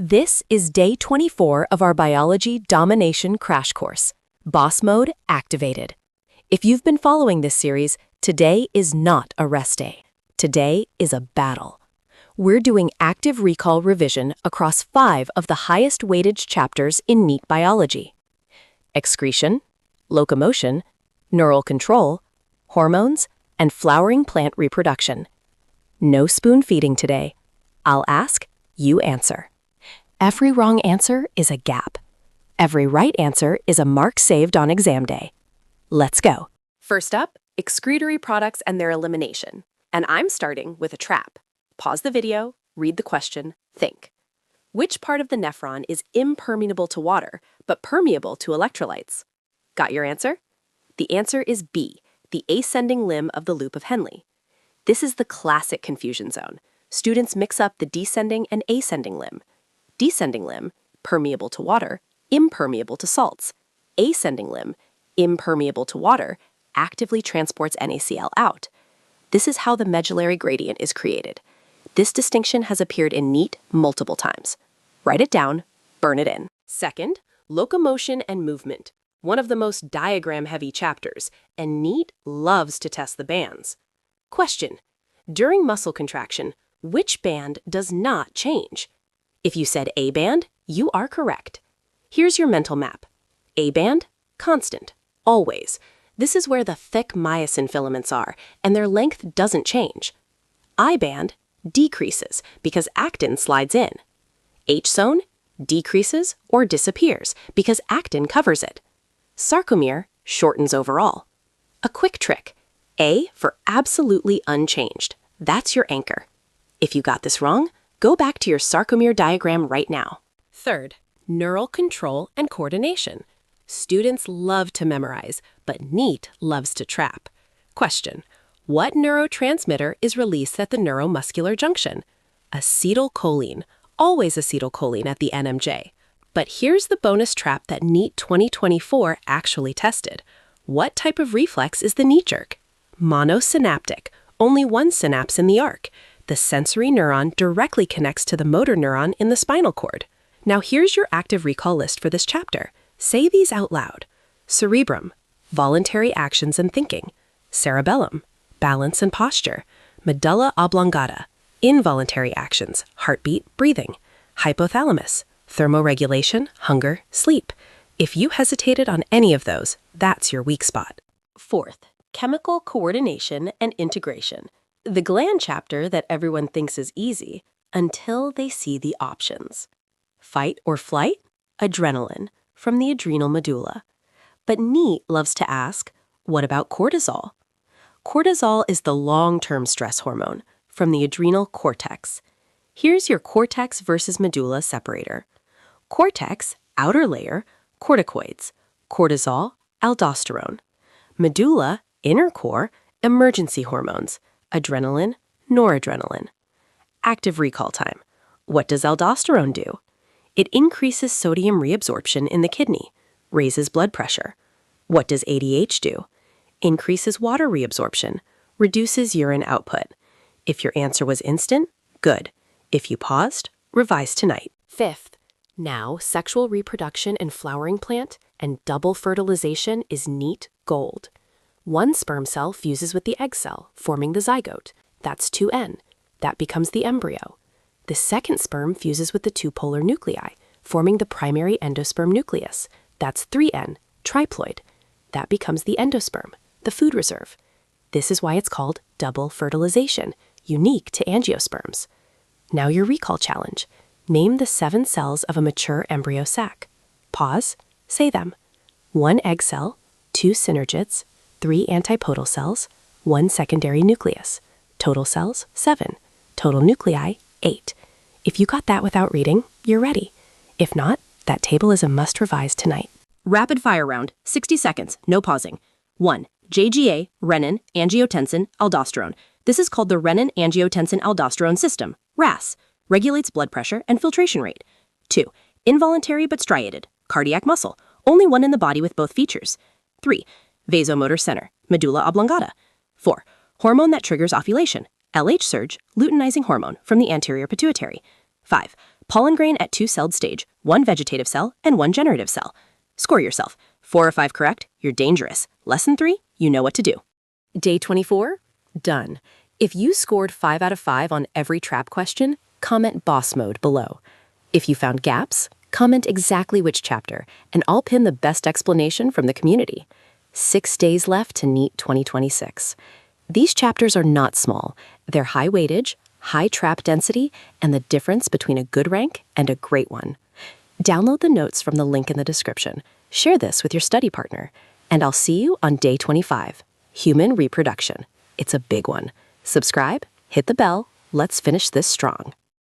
This is day 24 of our Biology Domination Crash Course, Boss Mode activated. If you've been following this series, today is not a rest day. Today is a battle. We're doing active recall revision across 5 of the highest weightage chapters in NEET biology: excretion, locomotion, neural control, hormones, and flowering plant reproduction. No spoon feeding today. I'll ask, you answer. Every wrong answer is a gap. Every right answer is a mark saved on exam day. Let's go. First up, excretory products and their elimination. And I'm starting with a trap. Pause the video, read the question, think. Which part of the nephron is impermeable to water, but permeable to electrolytes? Got your answer? The answer is B, the ascending limb of the loop of Henle. This is the classic confusion zone. Students mix up the descending and ascending limb. Descending limb, permeable to water, impermeable to salts. Ascending limb, impermeable to water, actively transports NaCl out. This is how the medullary gradient is created. This distinction has appeared in NEET multiple times. Write it down, burn it in. Second, locomotion and movement, one of the most diagram-heavy chapters, and NEET loves to test the bands. Question: during muscle contraction, which band does not change? If you said A band, you are correct. Here's your mental map. A band, constant, always. This is where the thick myosin filaments are, and their length doesn't change. I band decreases because actin slides in. H zone decreases or disappears because actin covers it. Sarcomere shortens overall. A quick trick: A for absolutely unchanged. That's your anchor. If you got this wrong, go back to your sarcomere diagram right now. Third, neural control and coordination. Students love to memorize, but NEET loves to trap. Question: what neurotransmitter is released at the neuromuscular junction? Acetylcholine, always acetylcholine at the NMJ. But here's the bonus trap that NEET 2024 actually tested. What type of reflex is the knee jerk? Monosynaptic, only one synapse in the arc. The sensory neuron directly connects to the motor neuron in the spinal cord. Now here's your active recall list for this chapter. Say these out loud. Cerebrum, voluntary actions and thinking. Cerebellum, balance and posture. Medulla oblongata, involuntary actions, heartbeat, breathing. Hypothalamus, thermoregulation, hunger, sleep. If you hesitated on any of those, that's your weak spot. Fourth, chemical coordination and integration. The gland chapter that everyone thinks is easy until they see the options. Fight or flight? Adrenaline, from the adrenal medulla. But NEET loves to ask, what about cortisol? Cortisol is the long-term stress hormone from the adrenal cortex. Here's your cortex versus medulla separator. Cortex, outer layer, corticoids. Cortisol, aldosterone. Medulla, inner core, emergency hormones. Adrenaline, noradrenaline. Active recall time. What does aldosterone do? It increases sodium reabsorption in the kidney, raises blood pressure. What does ADH do? Increases water reabsorption, reduces urine output. If your answer was instant, good. If you paused, revise tonight. Fifth, now sexual reproduction and flowering plant and double fertilization is NEET gold. One sperm cell fuses with the egg cell, forming the zygote. That's 2N. That becomes the embryo. The second sperm fuses with the two polar nuclei, forming the primary endosperm nucleus. That's 3N, triploid. That becomes the endosperm, the food reserve. This is why it's called double fertilization, unique to angiosperms. Now your recall challenge. Name the 7 cells of a mature embryo sac. Pause, say them. 1 egg cell, 2 synergids, 3 antipodal cells, 1 secondary nucleus. Total cells, 7. Total nuclei, 8. If you got that without reading, you're ready. If not, that table is a must-revise tonight. Rapid fire round, 60 seconds, no pausing. 1. JGA, renin, angiotensin, aldosterone. This is called the renin-angiotensin-aldosterone system, RAAS. Regulates blood pressure and filtration rate. 2. Involuntary but striated, cardiac muscle. Only one in the body with both features. 3. Vasomotor center, medulla oblongata. 4. Hormone that triggers ovulation, LH surge, luteinizing hormone from the anterior pituitary. 5. Pollen grain at 2-celled stage, 1 vegetative cell and 1 generative cell. Score yourself. 4 or 5 correct, you're dangerous. Lesson 3, you know what to do. Day 24, done. If you scored 5 out of 5 on every trap question, comment boss mode below. If you found gaps, comment exactly which chapter, and I'll pin the best explanation from the community. 6 days left to NEET 2026. These chapters are not small. They're high weightage, high trap density, and the difference between a good rank and a great one. Download the notes from the link in the description. Share this with your study partner. And I'll see you on day 25, human reproduction. It's a big one. Subscribe, hit the bell, let's finish this strong.